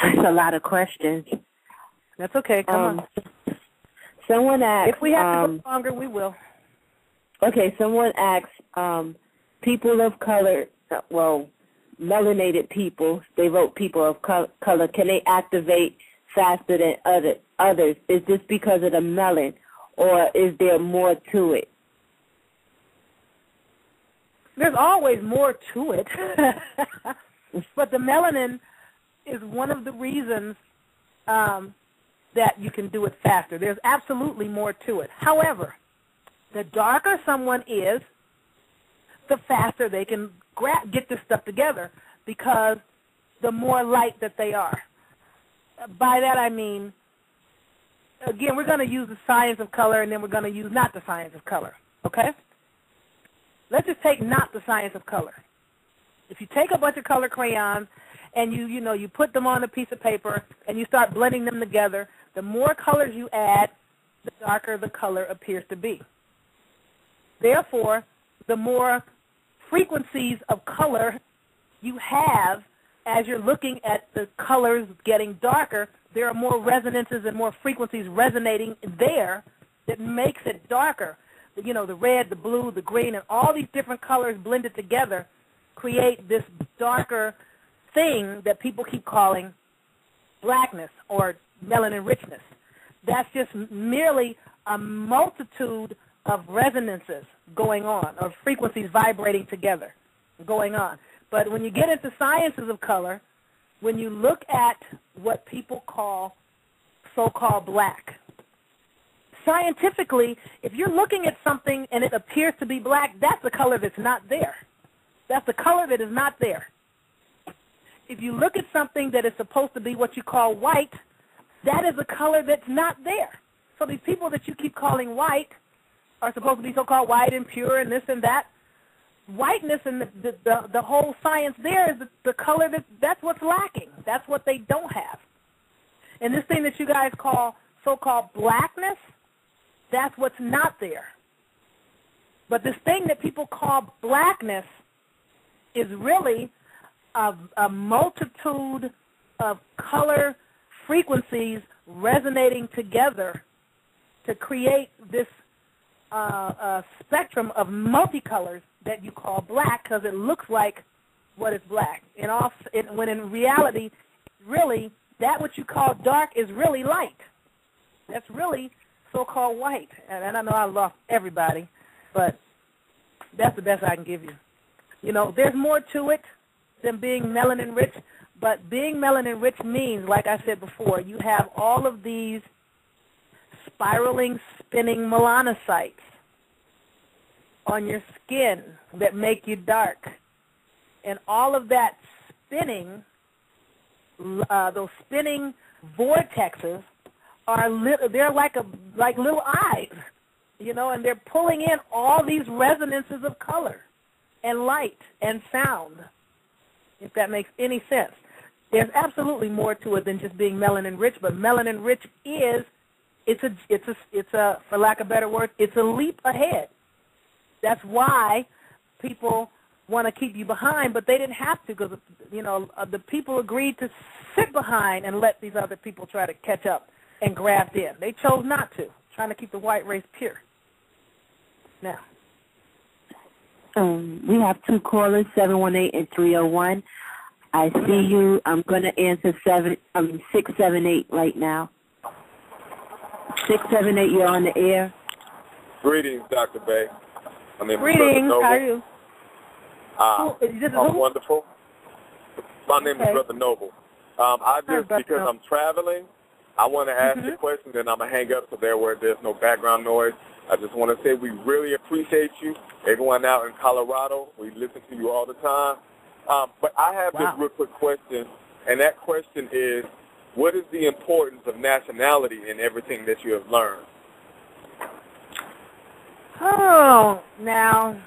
That's a lot of questions. That's okay. Come on. Someone asked. If we have to go longer, we will. Okay, someone asked, people of color, melanated people, they wrote people of color, can they activate faster than others? Is this because of the melanin, or is there more to it? There's always more to it. But the melanin is one of the reasons that you can do it faster. There's absolutely more to it. However, the darker someone is, the faster they can get this stuff together, because the more light that they are. By that I mean, again, we're going to use the science of color, and then we're going to use not the science of color, okay? Let's just take not the science of color. If you take a bunch of color crayons and you put them on a piece of paper and you start blending them together, the more colors you add, the darker the color appears to be. Therefore, the more frequencies of color you have as you're looking at the colors getting darker, there are more resonances and more frequencies resonating there that makes it darker. The red, the blue, the green, and all these different colors blended together create this darker thing that people keep calling blackness or melanin richness. That's just merely a multitude of resonances going on, of frequencies vibrating together going on. But when you get into sciences of color, when you look at what people call so-called black, scientifically, if you're looking at something and it appears to be black, that's the color that's not there. That's the color that is not there. If you look at something that is supposed to be what you call white, that is a color that's not there. So these people that you keep calling white are supposed to be so-called white and pure and this and that. Whiteness and the whole science there is the color that's what's lacking. That's what they don't have. And this thing that you guys call so-called blackness, that's what's not there. But this thing that people call blackness is really a multitude of color frequencies resonating together to create this spectrum of multicolors that you call black, because it looks like what is black. When in reality, really, that what you call dark is really light. That's really so-called white. And I know I lost everybody, but that's the best I can give you. There's more to it than being melanin rich, but being melanin rich means, like I said before, you have all of these spiraling, spinning melanocytes on your skin that make you dark. And all of that spinning, those spinning vortexes, they're like little eyes, and they're pulling in all these resonances of color and light and sound, if that makes any sense. There's absolutely more to it than just being melanin rich, but melanin rich it's a for lack of better word, it's a leap ahead. That's why people want to keep you behind, but they didn't have to, because the people agreed to sit behind and let these other people try to catch up and graft in. They chose not to, trying to keep the white race pure. Now, we have two callers, 718 and 301. I see you. I'm going to answer 678 right now. 678, you're on the air. Greetings, Dr. Bay. My name is Greetings. Brother Noble. How are you? I'm wonderful. My name is Brother Noble. Because I'm traveling, I want to ask you a question, then I'm going to hang up so there's no background noise. I just want to say we really appreciate you. Everyone out in Colorado, we listen to you all the time. But I have this real quick question, and that question is, what is the importance of nationality in everything that you have learned? Oh, now,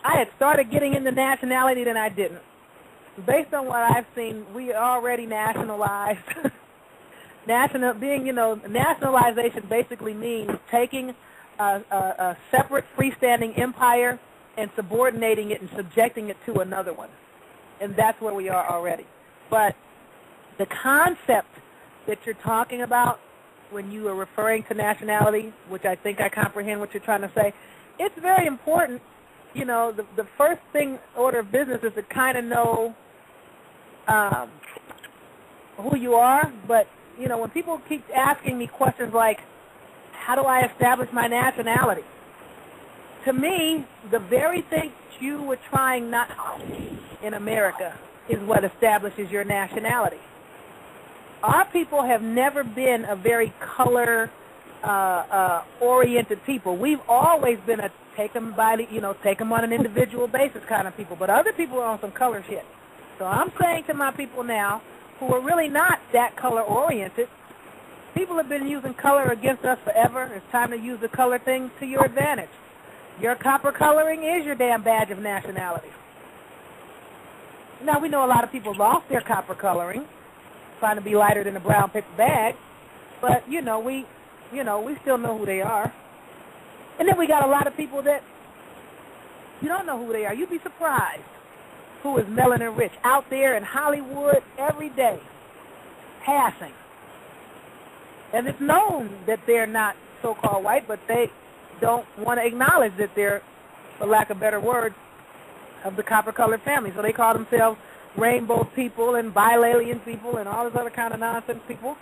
I had started getting into nationality, then I didn't. Based on what I've seen, we are already nationalized. Nationalization basically means taking a separate freestanding empire and subordinating it and subjecting it to another one. And that's where we are already. But the concept that you're talking about when you are referring to nationality, which I think I comprehend what you're trying to say, it's very important. You know, the first thing, order of business, is to kind of know who you are. But, you know, when people keep asking me questions like, how do I establish my nationality? To me, the very thing you were trying not in America is what establishes your nationality. Our people have never been a very color-oriented people. We've always been a take them on an individual basis kind of people. But other people are on some color shit. So I'm saying to my people now, who are really not that color-oriented, people have been using color against us forever. It's time to use the color thing to your advantage. Your copper coloring is your damn badge of nationality. Now, we know a lot of people lost their copper coloring, trying to be lighter than a brown paper bag, but, we still know who they are. And then we got a lot of people that you don't know who they are. You'd be surprised who is melanin rich out there in Hollywood every day, passing. And it's known that they're not so-called white, but they don't want to acknowledge that they're, for lack of better words, of the copper-colored family. So they call themselves rainbow people and bilalian people and all this other kind of nonsense people.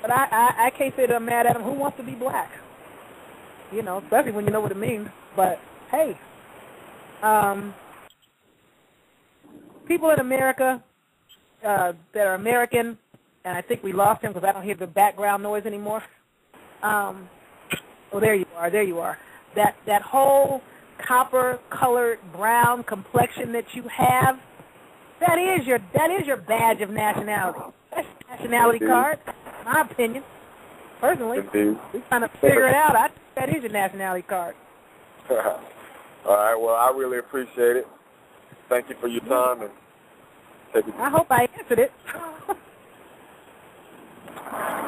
But I can't say that I'm mad at them. Who wants to be black? Especially when you know what it means. But, hey, people in America that are American, and I think we lost him because I don't hear the background noise anymore. There you are. That whole copper-colored brown complexion that you have, that is your badge of nationality. That's your nationality card, in my opinion. Personally, we're trying to figure it out. I think that is your nationality card. All right. Well, I really appreciate it. Thank you for your time and take it. I hope I answered it.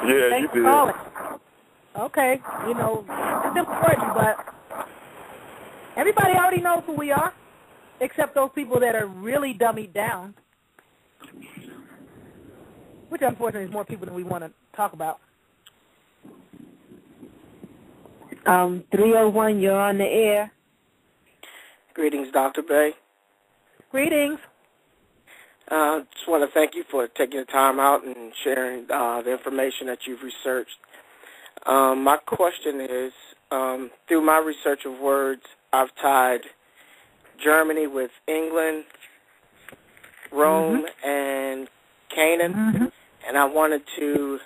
Yeah, Thanks you for did. calling. Okay, it's important, but everybody already knows who we are, except those people that are really dummied down, which unfortunately is more people than we want to talk about. 301, you're on the air. Greetings, Dr. Bay. Greetings. Just want to thank you for taking the time out and sharing the information that you've researched. My question is, through my research of words, I've tied Germany with England, Rome, and Canaan, and I wanted to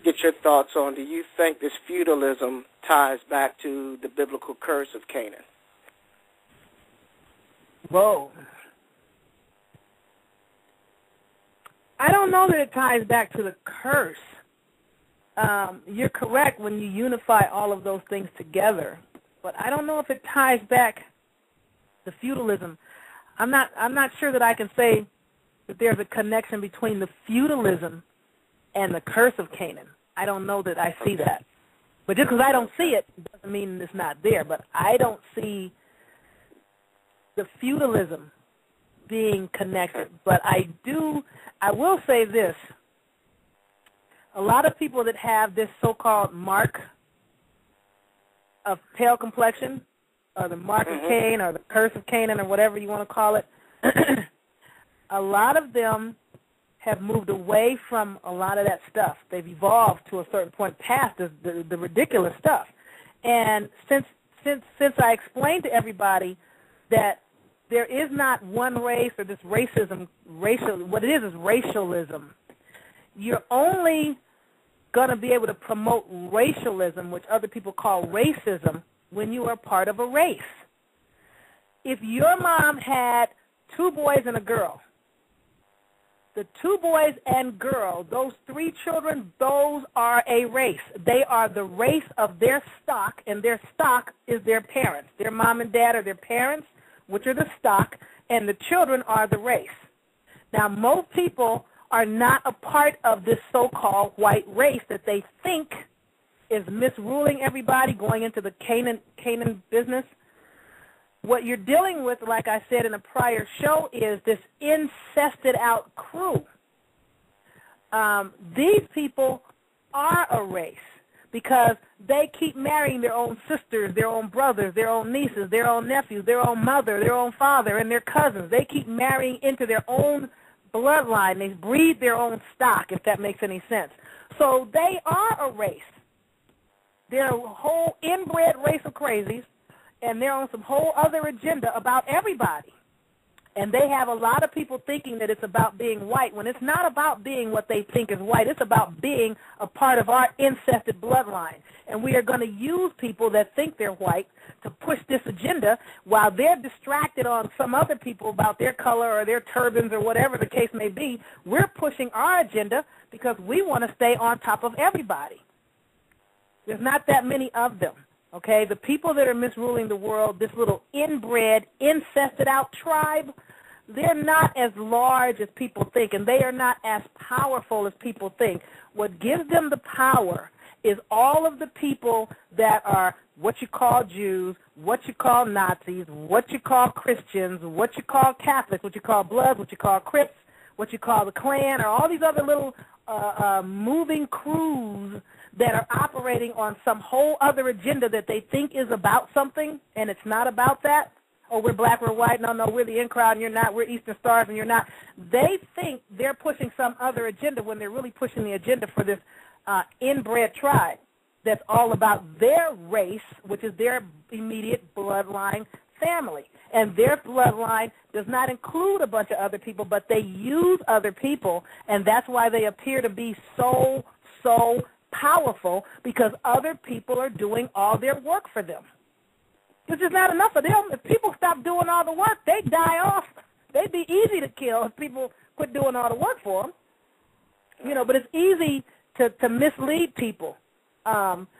get your thoughts on, do you think this feudalism ties back to the biblical curse of Canaan? Whoa. I don't know that it ties back to the curse. You're correct when you unify all of those things together, but I don't know if it ties back the feudalism. I'm not sure that I can say that there's a connection between the feudalism and the curse of Canaan. I don't know that I see that. But just because I don't see it doesn't mean it's not there. But I don't see the feudalism being connected. But I will say this. A lot of people that have this so-called mark of pale complexion, or the mark of Cain, or the curse of Canaan, or whatever you want to call it, a lot of them have moved away from a lot of that stuff. They've evolved to a certain point past the ridiculous stuff. And since I explained to everybody that there is not one race or this racism, what it is racialism. You're only going to be able to promote racialism, which other people call racism, when you are part of a race. If your mom had 2 boys and a girl, the 2 boys and girl, those 3 children, those are a race. They are the race of their stock, and their stock is their parents. Their mom and dad are their parents, which are the stock, and the children are the race. Now, most people are not a part of this so-called white race that they think is misruling everybody, going into the Canaan business. What you're dealing with, like I said in a prior show, is this incested out crew these people are a race because they keep marrying their own sisters, their own brothers, their own nieces, their own nephews, their own mother, their own father, and their cousins. They keep marrying into their own bloodline. They breed their own stock, if that makes any sense. So they are a race. They're a whole inbred race of crazies, and they're on some whole other agenda about everybody. And they have a lot of people thinking that it's about being white when it's not about being what they think is white. It's about being a part of our ancested bloodline. And we are going to use people that think they're white to push this agenda while they're distracted on some other people about their color or their turbans or whatever the case may be. We're pushing our agenda because we want to stay on top of everybody. There's not that many of them. Okay, the people that are misruling the world, this little inbred, incested-out tribe, they're not as large as people think, and they are not as powerful as people think. What gives them the power is all of the people that are what you call Jews, what you call Nazis, what you call Christians, what you call Catholics, what you call Bloods, what you call Crips, what you call the Klan, or all these other little moving crews that are operating on some whole other agenda that they think is about something, and it's not about that. Oh, we're black, we're white. No, we're the in crowd, and you're not. We're Eastern Stars, and you're not. They think they're pushing some other agenda when they're really pushing the agenda for this inbred tribe that's all about their race, which is their immediate bloodline family. And their bloodline does not include a bunch of other people, but they use other people, and that's why they appear to be so powerful, because other people are doing all their work for them. There's just not enough of them. If people stop doing all the work, they die off. They'd be easy to kill if people quit doing all the work for them. You know, but it's easy to mislead people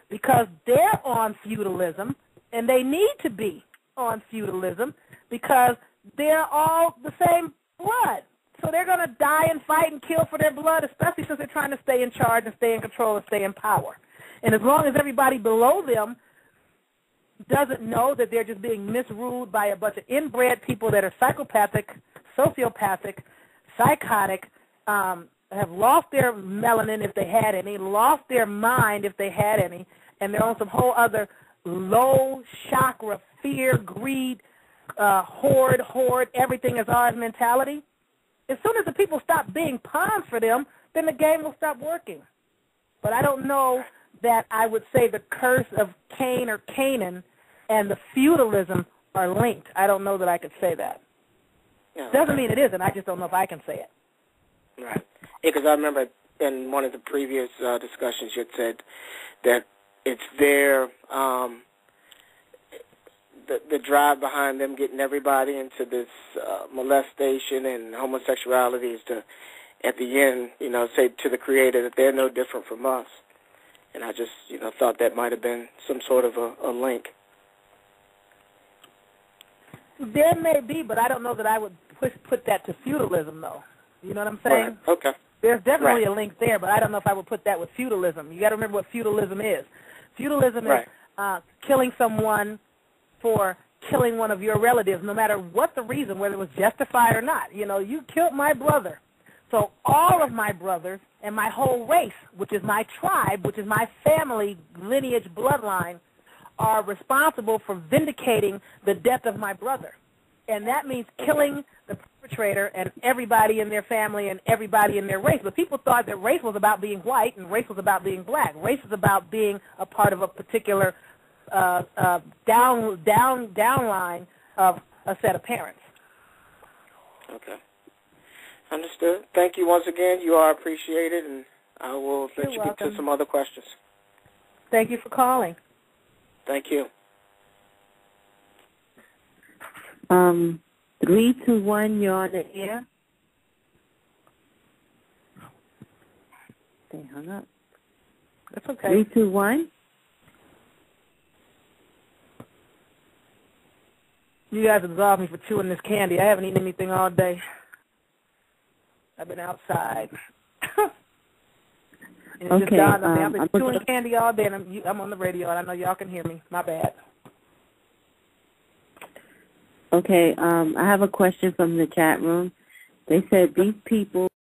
because they're on feudalism, and they need to be on feudalism because they're all the same blood. So they're going to die and fight and kill for their blood, especially since they're trying to stay in charge and stay in control and stay in power. And as long as everybody below them doesn't know that they're just being misruled by a bunch of inbred people that are psychopathic, sociopathic, psychotic, have lost their melanin if they had any, lost their mind if they had any, and they're on some whole other low chakra, fear, greed, hoard, everything is ours mentality. As soon as the people stop being pawns for them, then the game will stop working. But I don't know that I would say the curse of Cain or Canaan and the feudalism are linked. I don't know that I could say that. Yeah, doesn't mean it isn't. I just don't know if I can say it. Right. Because I remember in one of the previous discussions you had said that it's their the drive behind them getting everybody into this molestation and homosexuality is to, at the end, say to the Creator that they're no different from us. And I just, thought that might have been some sort of a link. There may be, but I don't know that I would put that to feudalism, though. You know what I'm saying? Right. Okay. There's definitely a link there, but I don't know if I would put that with feudalism. You got to remember what feudalism is. Feudalism is killing someone for killing one of your relatives, no matter what the reason, whether it was justified or not. You killed my brother. So all of my brothers and my whole race, which is my tribe, which is my family lineage bloodline, are responsible for vindicating the death of my brother. And that means killing the perpetrator and everybody in their family and everybody in their race. But people thought that race was about being white and race was about being black. Race is about being a part of a particular downline of a set of parents. Okay. Understood. Thank you once again. You are appreciated, and I will let you get to some other questions. Thank you for calling. Thank you. 321, you're on the air. They hung up. That's okay. 321. You guys absolve me for chewing this candy. I haven't eaten anything all day. I've been outside. And it just dawned on me. I've been chewing candy all day, and I'm on the radio, and I know y'all can hear me. My bad. Okay, I have a question from the chat room. They said these people